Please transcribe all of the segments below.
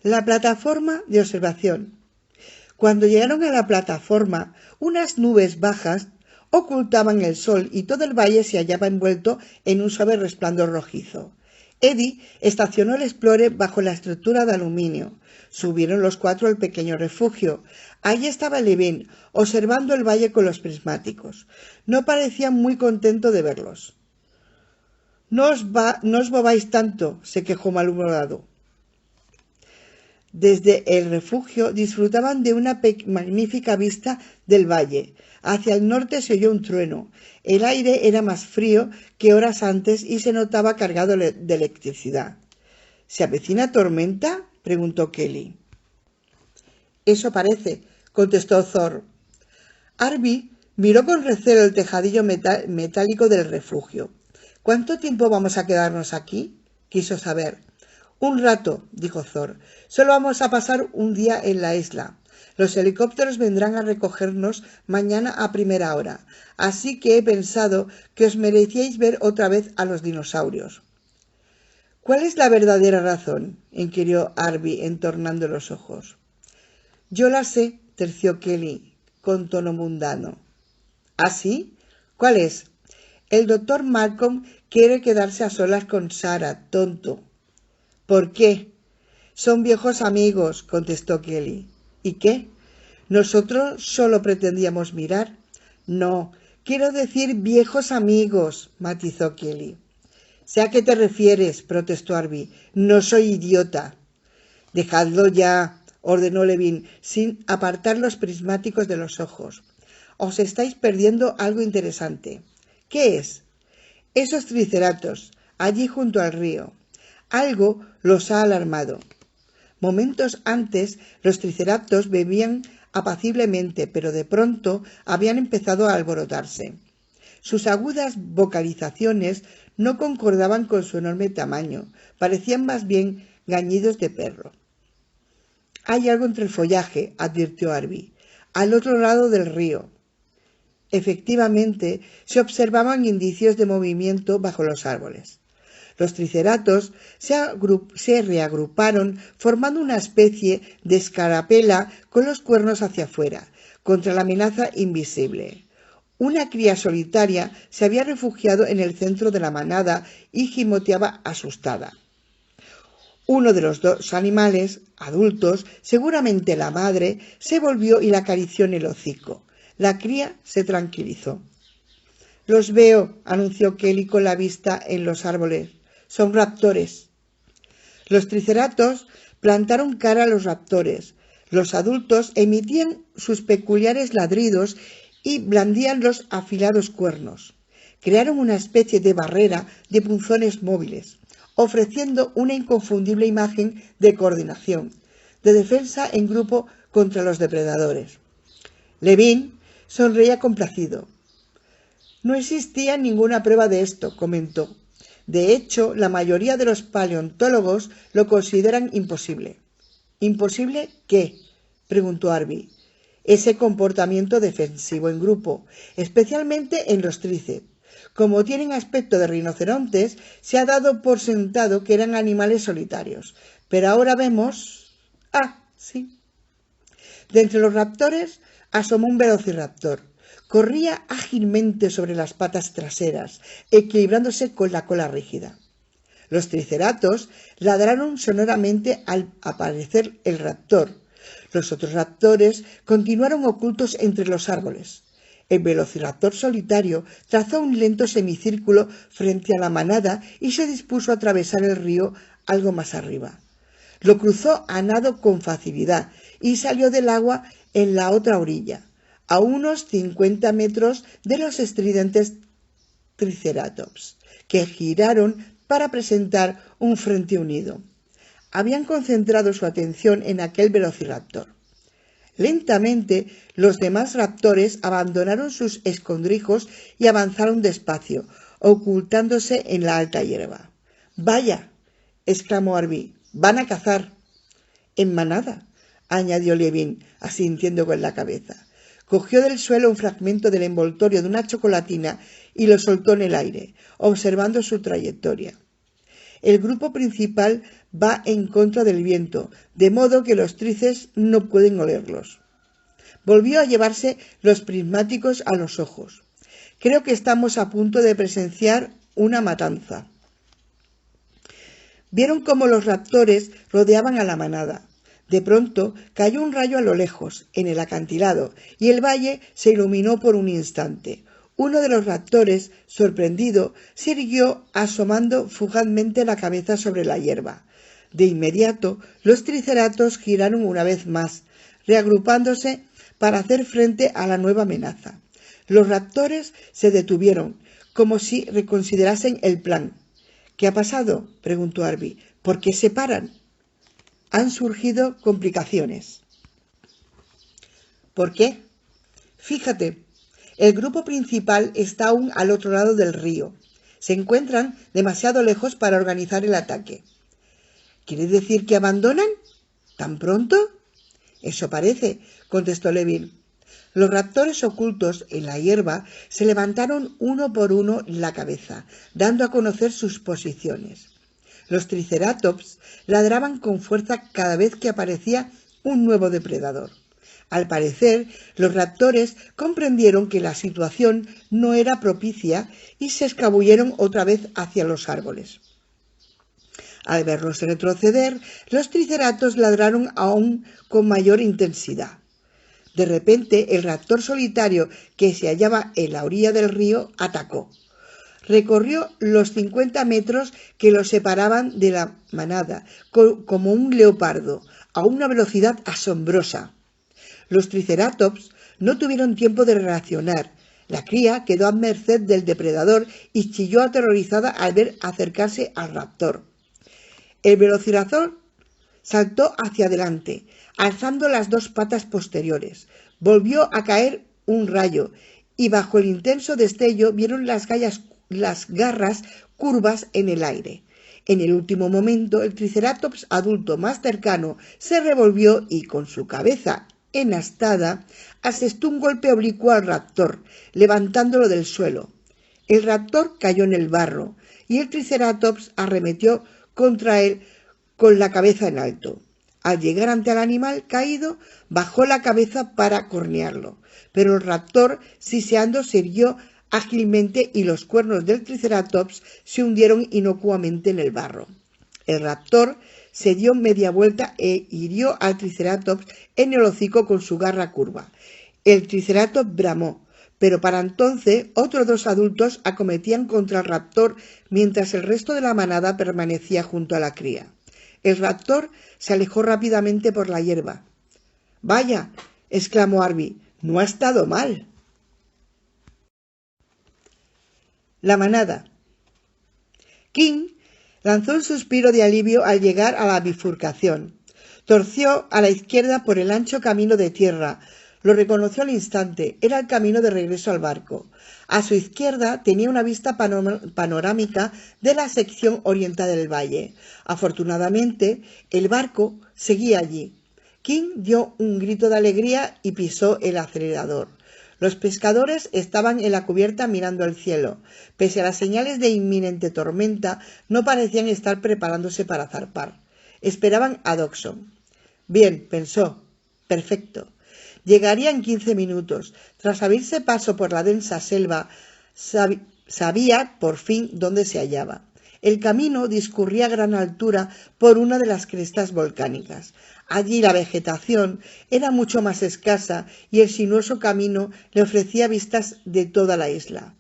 La plataforma de observación. Cuando llegaron a la plataforma, unas nubes bajas ocultaban el sol y todo el valle se hallaba envuelto en un suave resplandor rojizo. Eddie estacionó el Explorer bajo la estructura de aluminio. Subieron los cuatro al pequeño refugio. Allí estaba Levin, observando el valle con los prismáticos. No parecía muy contento de verlos. No os mováis tanto, se quejó malhumorado. Desde el refugio disfrutaban de una magnífica vista del valle. Hacia el norte se oyó un trueno. El aire era más frío que horas antes y se notaba cargado de electricidad. ¿Se avecina tormenta?, preguntó Kelly. Eso parece, contestó Thor. Arby miró con recelo el tejadillo metálico del refugio. ¿Cuánto tiempo vamos a quedarnos aquí?, quiso saber. Un rato, dijo Thor. Solo vamos a pasar un día en la isla. Los helicópteros vendrán a recogernos mañana a primera hora, así que he pensado que os merecíais ver otra vez a los dinosaurios. ¿Cuál es la verdadera razón?, inquirió Arby, entornando los ojos. Yo la sé, terció Kelly, con tono mundano. ¿Ah, sí? ¿Cuál es? El doctor Malcolm quiere quedarse a solas con Sarah, tonto. ¿Por qué? Son viejos amigos, contestó Kelly. ¿Y qué? ¿Nosotros solo pretendíamos mirar? No, quiero decir viejos amigos, matizó Kelly. Sé a qué te refieres, protestó Arby. No soy idiota. Dejadlo ya, ordenó Levin, sin apartar los prismáticos de los ojos. Os estáis perdiendo algo interesante. ¿Qué es? Esos triceratops, allí junto al río. Algo los ha alarmado. Momentos antes, los triceratops bebían apaciblemente, pero de pronto habían empezado a alborotarse. Sus agudas vocalizaciones no concordaban con su enorme tamaño, parecían más bien gañidos de perro. Hay algo entre el follaje, advirtió Arby, al otro lado del río. Efectivamente, se indicios de movimiento bajo los árboles. Los triceratops se reagruparon formando una especie de escarapela con los cuernos hacia afuera, contra la amenaza invisible. Una cría solitaria se había refugiado en el centro de la manada y gimoteaba asustada. Uno de los dos animales, adultos, seguramente la madre, se volvió y la acarició en el hocico. La cría se tranquilizó. Los veo, anunció Kelly con la vista en los árboles. Son raptores. Los triceratops plantaron cara a los raptores. Los adultos emitían sus peculiares ladridos y blandían los afilados cuernos. Crearon una especie de barrera de punzones móviles, ofreciendo una inconfundible imagen de coordinación, de defensa en grupo contra los depredadores. Levin sonreía complacido. No existía ninguna prueba de esto, comentó. De hecho, la mayoría de los paleontólogos lo consideran imposible. ¿Imposible qué?, preguntó Arby. Ese comportamiento defensivo en grupo, especialmente en los tríceps. Como tienen aspecto de rinocerontes, se ha dado por sentado que eran animales solitarios. Pero ahora vemos... Ah, sí. De entre los raptores asomó un velociraptor. Corría ágilmente sobre las patas traseras, equilibrándose con la cola rígida. Los triceratops ladraron sonoramente al aparecer el raptor. Los otros raptores continuaron ocultos entre los árboles. El velociraptor solitario trazó un lento semicírculo frente a la manada y se dispuso a atravesar el río algo más arriba. Lo cruzó a nado con facilidad y salió del agua en la otra orilla, a unos 50 metros de los estridentes triceratops, que giraron para presentar un frente unido. Habían concentrado su atención en aquel velociraptor. Lentamente, los demás raptores abandonaron sus escondrijos y avanzaron despacio, ocultándose en la alta hierba. «¡Vaya!», exclamó Arby, «van a cazar». «En manada», añadió Levin, asintiendo con la cabeza. Cogió del suelo un fragmento del envoltorio de una chocolatina y lo soltó en el aire, observando su trayectoria. El grupo principal va en contra del viento, de modo que los tríceps no pueden olerlos. Volvió a llevarse los prismáticos a los ojos. Creo que estamos a punto de presenciar una matanza. Vieron cómo los raptores rodeaban a la manada. De pronto cayó un rayo a lo lejos, en el acantilado, y el valle se iluminó por un instante. Uno de los raptores, sorprendido, se irguió asomando fugazmente la cabeza sobre la hierba. De inmediato, los triceratops giraron una vez más, reagrupándose para hacer frente a la nueva amenaza. Los raptores se detuvieron, como si reconsiderasen el plan. —¿Qué ha pasado? —preguntó Arby. —¿Por qué se paran? Han surgido complicaciones. ¿Por qué? Fíjate, el grupo principal está aún al otro lado del río. Se encuentran demasiado lejos para organizar el ataque. ¿Quiere decir que abandonan? ¿Tan pronto? Eso parece, contestó Levin. Los raptores ocultos en la hierba se levantaron uno por uno la cabeza, dando a conocer sus posiciones. Los triceratops ladraban con fuerza cada vez que aparecía un nuevo depredador. Al parecer, los raptores comprendieron que la situación no era propicia y se escabulleron otra vez hacia los árboles. Al verlos retroceder, los triceratops ladraron aún con mayor intensidad. De repente, el raptor solitario, que se hallaba en la orilla del río, atacó. Recorrió los 50 metros que lo separaban de la manada, como un leopardo, a una velocidad asombrosa. Los triceratops no tuvieron tiempo de reaccionar. La cría quedó a merced del depredador y chilló aterrorizada al ver acercarse al raptor. El velociraptor saltó hacia adelante, alzando las dos patas posteriores. Volvió a caer un rayo, y bajo el intenso destello vieron las garras curvas en el aire. En el último momento, el triceratops adulto más cercano se revolvió y, con su cabeza enastada, asestó un golpe oblicuo al raptor, levantándolo del suelo. El raptor cayó en el barro, y el triceratops arremetió contra él con la cabeza en alto. Al llegar ante el animal caído, bajó la cabeza para cornearlo, pero el raptor, siseando, se irguió ágilmente y los cuernos del triceratops se hundieron inocuamente en el barro. El raptor se dio media vuelta e hirió al triceratops en el hocico con su garra curva. El triceratops bramó, pero para entonces otros dos adultos acometían contra el raptor mientras el resto de la manada permanecía junto a la cría. El raptor se alejó rápidamente por la hierba. —¡Vaya! —exclamó Arby—, no ha estado mal. La manada. King lanzó un suspiro de alivio al llegar a la bifurcación. Torció a la izquierda por el ancho camino de tierra. Lo reconoció al instante. Era el camino de regreso al barco. A su izquierda tenía una vista panorámica de la sección oriental del valle. Afortunadamente, el barco seguía allí. King dio un grito de alegría y pisó el acelerador. Los pescadores estaban en la cubierta mirando al cielo. Pese a las señales de inminente tormenta, no parecían estar preparándose para zarpar. Esperaban a Dodgson. Bien, pensó. Perfecto. Llegaría en 15 minutos. Tras abrirse paso por la densa selva, sabía por fin dónde se hallaba. El camino discurría a gran altura por una de las crestas volcánicas. Allí la vegetación era mucho más escasa y el sinuoso camino le ofrecía vistas de toda la isla.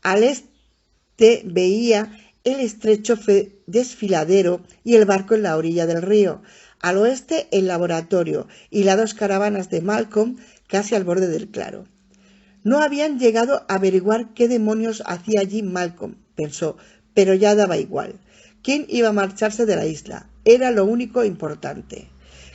Al este veía el estrecho desfiladero y el barco en la orilla del río. Al oeste el laboratorio y las dos caravanas de Malcolm casi al borde del claro. No habían llegado a averiguar qué demonios hacía allí Malcolm, pensó, pero ya daba igual. ¿Quién iba a marcharse de la isla? Era lo único importante.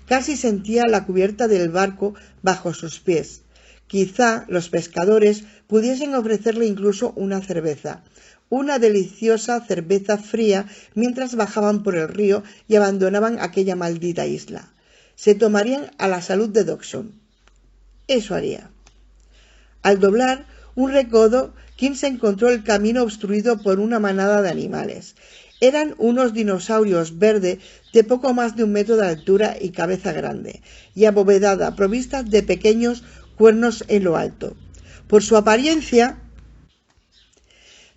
Casi sentía la cubierta del barco bajo sus pies. Quizá los pescadores pudiesen ofrecerle incluso una cerveza, una deliciosa cerveza fría mientras bajaban por el río y abandonaban aquella maldita isla. Se tomarían a la salud de Dodgson. Eso haría. Al doblar un recodo, King se encontró el camino obstruido por una manada de animales. Eran unos dinosaurios verdes de poco más de 1 metro de altura y cabeza grande, y abovedada, provistas de pequeños cuernos en lo alto. Por su apariencia,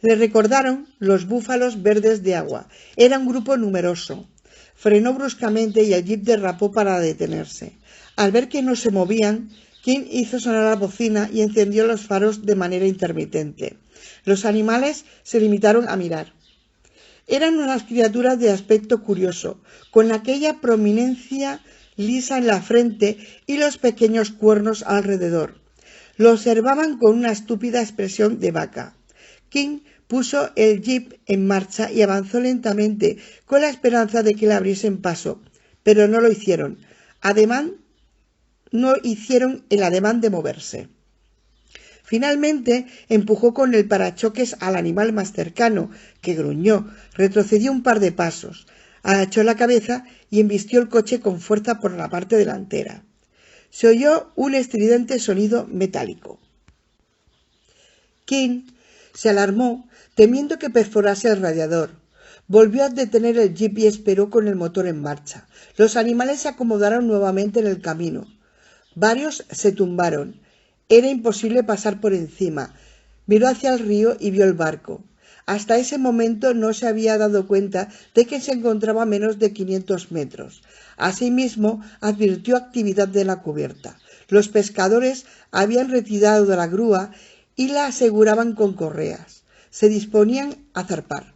le recordaron los búfalos verdes de agua. Era un grupo numeroso. Frenó bruscamente y el jeep derrapó para detenerse. Al ver que no se movían, King hizo sonar la bocina y encendió los faros de manera intermitente. Los animales se limitaron a mirar. Eran unas criaturas de aspecto curioso, con aquella prominencia lisa en la frente y los pequeños cuernos alrededor. Lo observaban con una estúpida expresión de vaca. King puso el jeep en marcha y avanzó lentamente, con la esperanza de que le abriesen paso, pero no lo hicieron. No hicieron el ademán de moverse. Finalmente empujó con el parachoques al animal más cercano, que gruñó, retrocedió un par de pasos, agachó la cabeza y embistió el coche con fuerza por la parte delantera. Se oyó un estridente sonido metálico. King se alarmó, temiendo que perforase el radiador. Volvió a detener el jeep y esperó con el motor en marcha. Los animales se acomodaron nuevamente en el camino. Varios se tumbaron. Era imposible pasar por encima. Miró hacia el río y vio el barco. Hasta ese momento no se había dado cuenta de que se encontraba a menos de 500 metros. Asimismo, advirtió actividad de la cubierta. Los pescadores habían retirado de la grúa y la aseguraban con correas. Se disponían a zarpar.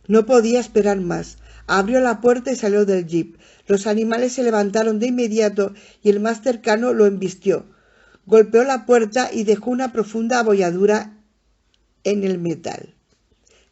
No podía esperar más. Abrió la puerta y salió del jeep. Los animales se levantaron de inmediato y el más cercano lo embistió. Golpeó la puerta y dejó una profunda abolladura en el metal.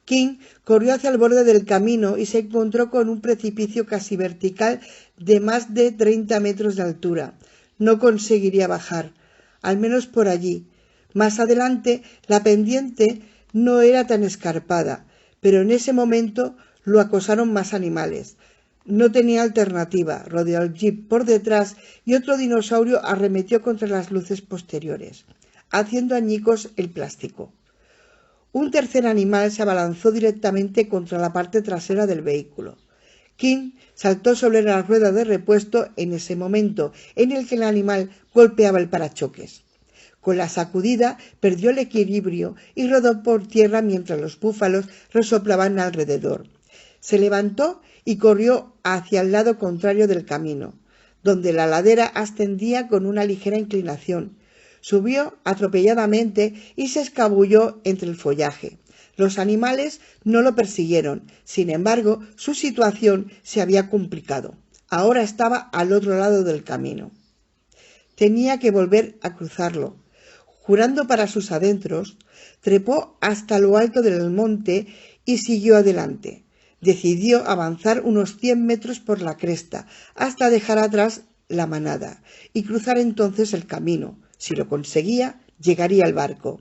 King corrió hacia el borde del camino y se encontró con un precipicio casi vertical de más de 30 metros de altura. No conseguiría bajar, al menos por allí. Más adelante, la pendiente no era tan escarpada, pero en ese momento lo acosaron más animales. No tenía alternativa. Rodeó el jeep por detrás y otro dinosaurio arremetió contra las luces posteriores, haciendo añicos el plástico. Un tercer animal se abalanzó directamente contra la parte trasera del vehículo. King saltó sobre la rueda de repuesto en ese momento en el que el animal golpeaba el parachoques. Con la sacudida perdió el equilibrio y rodó por tierra mientras los búfalos resoplaban alrededor. Se levantó y corrió hacia el lado contrario del camino, donde la ladera ascendía con una ligera inclinación. Subió atropelladamente y se escabulló entre el follaje. Los animales no lo persiguieron. Sin embargo, su situación se había complicado. Ahora estaba al otro lado del camino. Tenía que volver a cruzarlo. Jurando para sus adentros, trepó hasta lo alto del monte y siguió adelante. Decidió avanzar unos 100 metros por la cresta hasta dejar atrás la manada y cruzar entonces el camino. Si lo conseguía, llegaría al barco.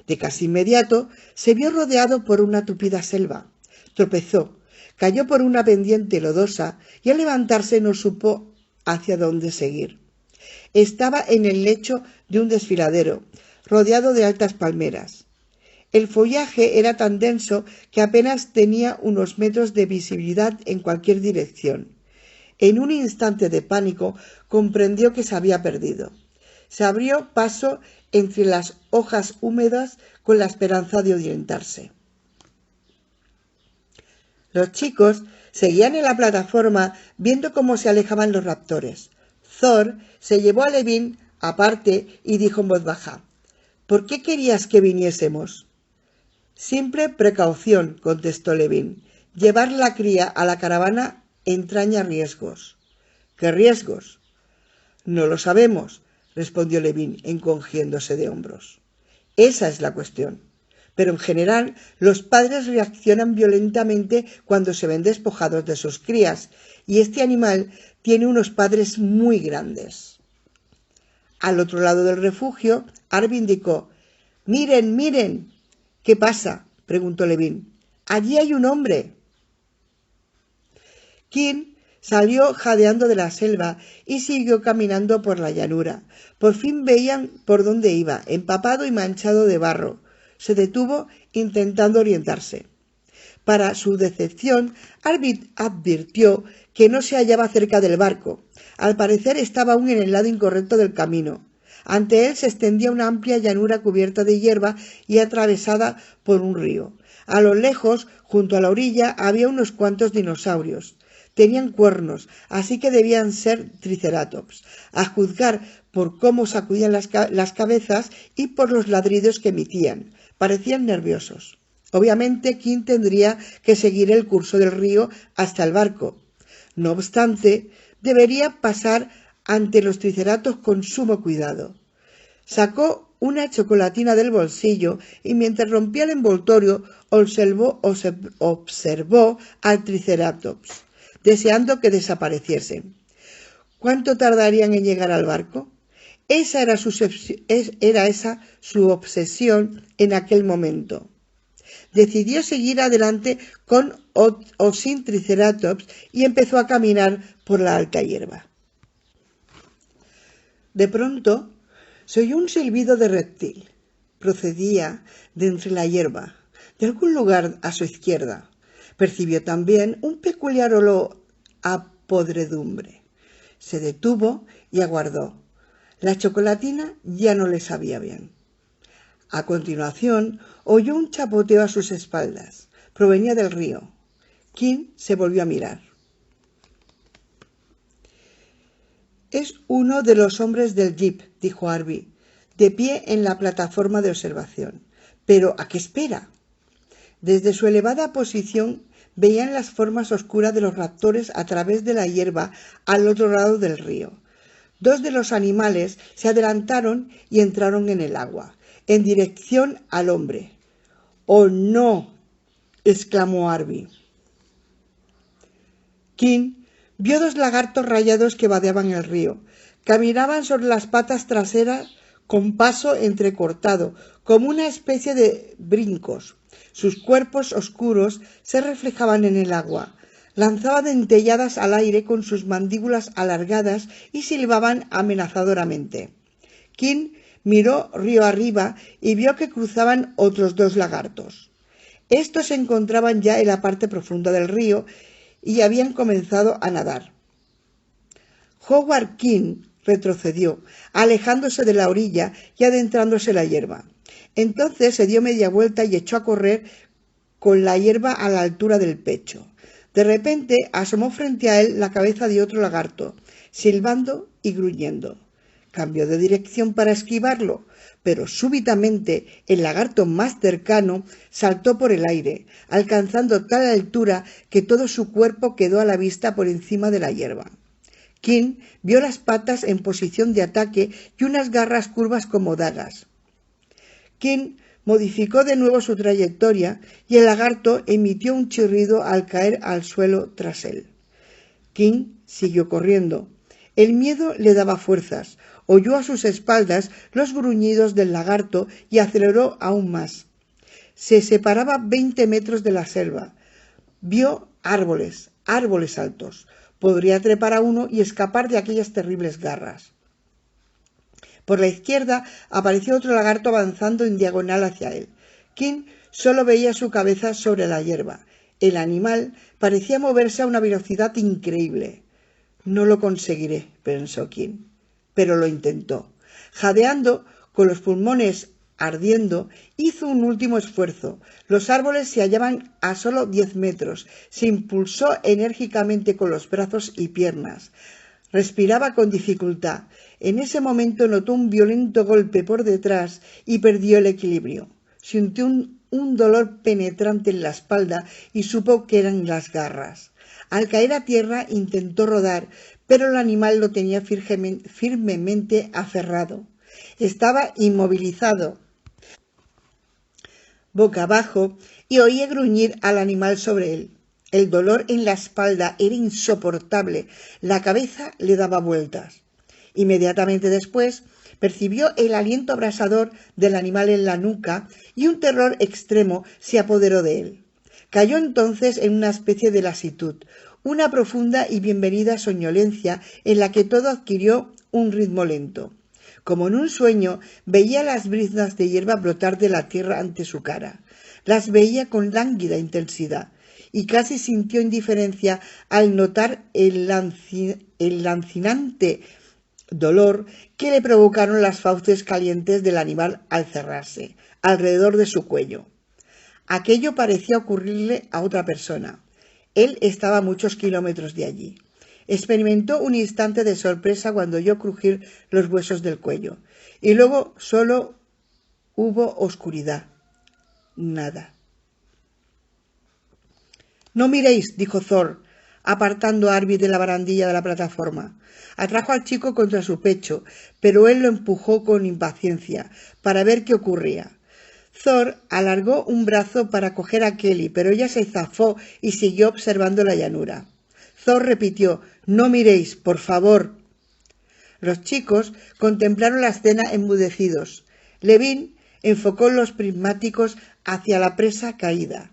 De casi inmediato se vio rodeado por una tupida selva. Tropezó, cayó por una pendiente lodosa y al levantarse no supo hacia dónde seguir. Estaba en el lecho de un desfiladero, rodeado de altas palmeras. El follaje era tan denso que apenas tenía unos metros de visibilidad en cualquier dirección. En un instante de pánico comprendió que se había perdido. Se abrió paso entre las hojas húmedas con la esperanza de orientarse. Los chicos seguían en la plataforma viendo cómo se alejaban los raptores. Thor se llevó a Levin aparte y dijo en voz baja: «¿Por qué querías que viniésemos?» «Simple precaución», contestó Levin. «Llevar la cría a la caravana entraña riesgos». «¿Qué riesgos?» «No lo sabemos», respondió Levin, encogiéndose de hombros. «Esa es la cuestión. Pero en general los padres reaccionan violentamente cuando se ven despojados de sus crías, y este animal tiene unos padres muy grandes». Al otro lado del refugio, Arby indicó: «¡Miren, miren!». «¿Qué pasa?», preguntó Levin. «Allí hay un hombre». King salió jadeando de la selva y siguió caminando por la llanura. Por fin veían por dónde iba, empapado y manchado de barro. Se detuvo intentando orientarse. Para su decepción, Arvid advirtió que no se hallaba cerca del barco. Al parecer estaba aún en el lado incorrecto del camino. Ante él se extendía una amplia llanura cubierta de hierba y atravesada por un río. A lo lejos, junto a la orilla, había unos cuantos dinosaurios. Tenían cuernos, así que debían ser triceratops, a juzgar por cómo sacudían las cabezas y por los ladridos que emitían. Parecían nerviosos. Obviamente, King tendría que seguir el curso del río hasta el barco. No obstante, debería pasar ante los triceratops con sumo cuidado. Sacó una chocolatina del bolsillo y mientras rompía el envoltorio observó al triceratops, deseando que desapareciesen. ¿Cuánto tardarían en llegar al barco? Esa era su obsesión en aquel momento. Decidió seguir adelante con o sin triceratops y empezó a caminar por la alta hierba. De pronto se oyó un silbido de reptil. Procedía de entre la hierba, de algún lugar a su izquierda. Percibió también un peculiar olor a podredumbre. Se detuvo y aguardó. La chocolatina ya no le sabía bien. A continuación, oyó un chapoteo a sus espaldas. Provenía del río. King se volvió a mirar. «Es uno de los hombres del jeep», dijo Arby, de pie en la plataforma de observación. «¿Pero a qué espera?» Desde su elevada posición veían las formas oscuras de los raptores a través de la hierba al otro lado del río. Dos de los animales se adelantaron y entraron en el agua, en dirección al hombre. «¡Oh, no!», exclamó Arby. King vio dos lagartos rayados que vadeaban el río. Caminaban sobre las patas traseras con paso entrecortado, como una especie de brincos. Sus cuerpos oscuros se reflejaban en el agua. Lanzaban dentelladas al aire con sus mandíbulas alargadas y silbaban amenazadoramente. King miró río arriba y vio que cruzaban otros dos lagartos. Estos se encontraban ya en la parte profunda del río y habían comenzado a nadar. Howard King retrocedió, alejándose de la orilla y adentrándose en la hierba. Entonces se dio media vuelta y echó a correr con la hierba a la altura del pecho. De repente asomó frente a él la cabeza de otro lagarto, silbando y gruñendo. Cambió de dirección para esquivarlo, pero súbitamente el lagarto más cercano saltó por el aire, alcanzando tal altura que todo su cuerpo quedó a la vista por encima de la hierba. King vio las patas en posición de ataque y unas garras curvas como dagas. King modificó de nuevo su trayectoria y el lagarto emitió un chirrido al caer al suelo tras él. King siguió corriendo. El miedo le daba fuerzas. Oyó a sus espaldas los gruñidos del lagarto y aceleró aún más. Se separaba 20 metros de la selva. Vio árboles altos. Podría trepar a uno y escapar de aquellas terribles garras. Por la izquierda apareció otro lagarto avanzando en diagonal hacia él. King solo veía su cabeza sobre la hierba. El animal parecía moverse a una velocidad increíble. «No lo conseguiré», pensó King, pero lo intentó. Jadeando, con los pulmones ardiendo, hizo un último esfuerzo. Los árboles se hallaban a solo 10 metros. Se impulsó enérgicamente con los brazos y piernas. Respiraba con dificultad. En ese momento notó un violento golpe por detrás y perdió el equilibrio. Sintió un dolor penetrante en la espalda y supo que eran las garras. Al caer a tierra intentó rodar, pero el animal lo tenía firmemente aferrado. Estaba inmovilizado, boca abajo, y oía gruñir al animal sobre él. El dolor en la espalda era insoportable. La cabeza le daba vueltas. Inmediatamente después percibió el aliento abrasador del animal en la nuca y un terror extremo se apoderó de él. Cayó entonces en una especie de lasitud, una profunda y bienvenida soñolencia en la que todo adquirió un ritmo lento. Como en un sueño, veía las briznas de hierba brotar de la tierra ante su cara. Las veía con lánguida intensidad. y casi sintió indiferencia al notar el lancinante dolor que le provocaron las fauces calientes del animal al cerrarse alrededor de su cuello. Aquello parecía ocurrirle a otra persona. Él estaba a muchos kilómetros de allí. Experimentó un instante de sorpresa cuando oyó crujir los huesos del cuello, y luego solo hubo oscuridad. Nada. «No miréis», dijo Thor, apartando a Arvid de la barandilla de la plataforma. Atrajo al chico contra su pecho, pero él lo empujó con impaciencia para ver qué ocurría. Thor alargó un brazo para coger a Kelly, pero ella se zafó y siguió observando la llanura. Thor repitió: «No miréis, por favor». Los chicos contemplaron la escena enmudecidos. Levin enfocó los prismáticos hacia la presa caída.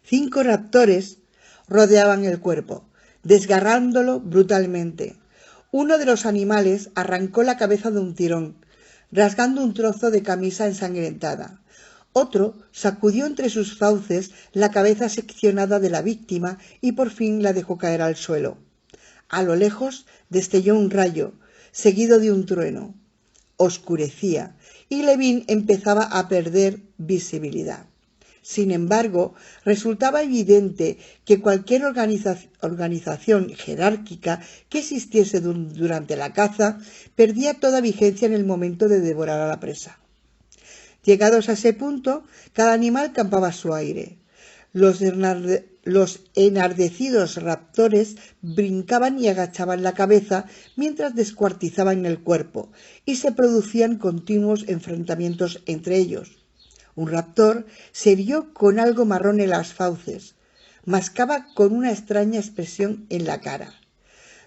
5 raptores rodeaban el cuerpo, desgarrándolo brutalmente. Uno de los animales arrancó la cabeza de un tirón, rasgando un trozo de camisa ensangrentada. Otro sacudió entre sus fauces la cabeza seccionada de la víctima y por fin la dejó caer al suelo. A lo lejos destelló un rayo, seguido de un trueno. Oscurecía y Levin empezaba a perder visibilidad. Sin embargo, resultaba evidente que cualquier organización jerárquica que existiese durante la caza perdía toda vigencia en el momento de devorar a la presa. Llegados a ese punto, cada animal campaba a su aire. Los enardecidos raptores brincaban y agachaban la cabeza mientras descuartizaban el cuerpo, y se producían continuos enfrentamientos entre ellos. Un raptor se vio con algo marrón en las fauces. Mascaba con una extraña expresión en la cara.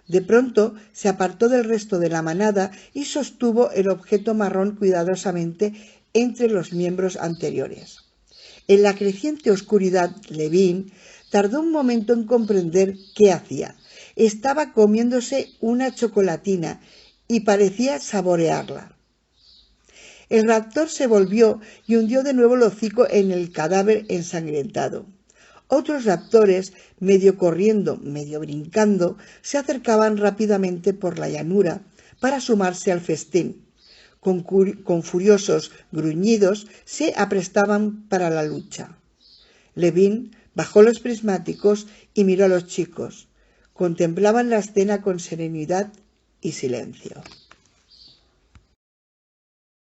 De pronto se apartó del resto de la manada y sostuvo el objeto marrón cuidadosamente entre los miembros anteriores. En la creciente oscuridad, Levin tardó un momento en comprender qué hacía. Estaba comiéndose una chocolatina y parecía saborearla. El raptor se volvió y hundió de nuevo el hocico en el cadáver ensangrentado. Otros raptores, medio corriendo, medio brincando, se acercaban rápidamente por la llanura para sumarse al festín. Con furiosos gruñidos se aprestaban para la lucha. Levin bajó los prismáticos y miró a los chicos. Contemplaban la escena con serenidad y silencio.